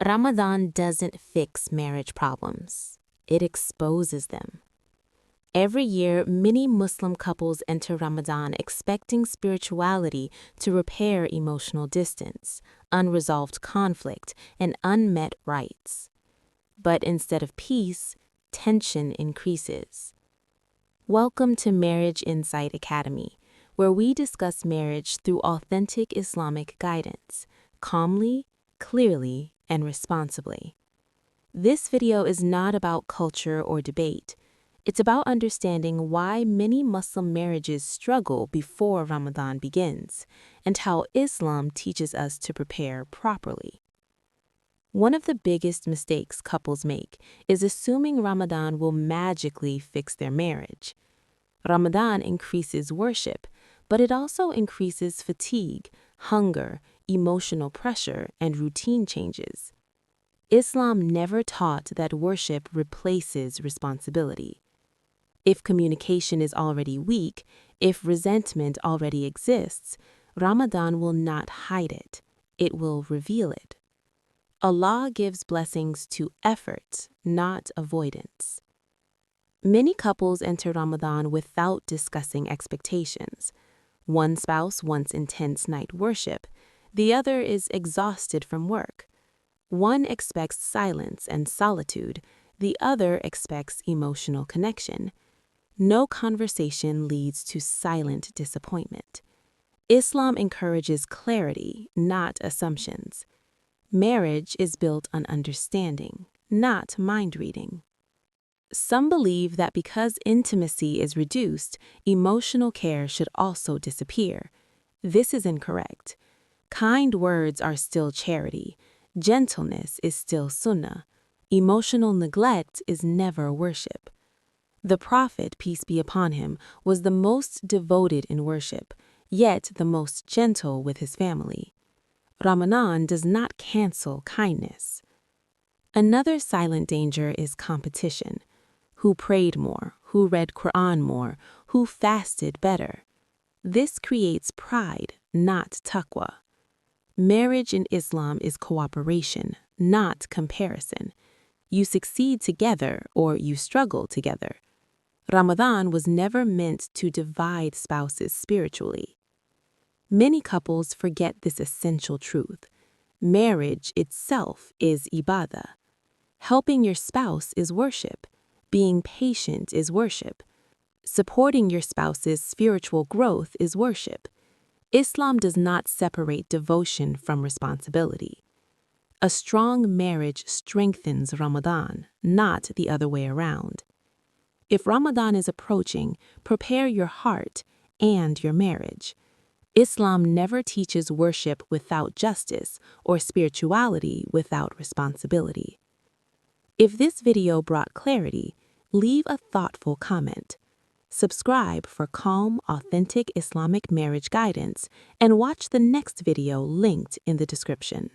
Ramadan doesn't fix marriage problems. It exposes them. Every year, many Muslim couples enter Ramadan expecting spirituality to repair emotional distance, unresolved conflict, and unmet rights. But instead of peace, tension increases. Welcome to Marriage Insight Academy, where we discuss marriage through authentic Islamic guidance, calmly, clearly, and responsibly. This video is not about culture or debate. It's about understanding why many Muslim marriages struggle before Ramadan begins, and how Islam teaches us to prepare properly. One of the biggest mistakes couples make is assuming Ramadan will magically fix their marriage. Ramadan increases worship, but it also increases fatigue, hunger, emotional pressure, and routine changes. Islam never taught that worship replaces responsibility. If communication is already weak, if resentment already exists, Ramadan will not hide it. It will reveal it. Allah gives blessings to effort, not avoidance. Many couples enter Ramadan without discussing expectations. One spouse wants intense night worship. The other is exhausted from work. One expects silence and solitude. The other expects emotional connection. No conversation leads to silent disappointment. Islam encourages clarity, not assumptions. Marriage is built on understanding, not mind-reading. Some believe that because intimacy is reduced, emotional care should also disappear. This is incorrect. Kind words are still charity. Gentleness is still sunnah. Emotional neglect is never worship. The Prophet, peace be upon him, was the most devoted in worship, yet the most gentle with his family. Ramadan does not cancel kindness. Another silent danger is competition. Who prayed more? Who read Quran more? Who fasted better? This creates pride, not taqwa. Marriage in Islam is cooperation, not comparison. You succeed together or you struggle together. Ramadan was never meant to divide spouses spiritually. Many couples forget this essential truth. Marriage itself is ibadah. Helping your spouse is worship. Being patient is worship. Supporting your spouse's spiritual growth is worship. Islam does not separate devotion from responsibility. A strong marriage strengthens Ramadan, not the other way around. If Ramadan is approaching, prepare your heart and your marriage. Islam never teaches worship without justice or spirituality without responsibility. If this video brought clarity, leave a thoughtful comment. Subscribe for calm, authentic Islamic marriage guidance and watch the next video linked in the description.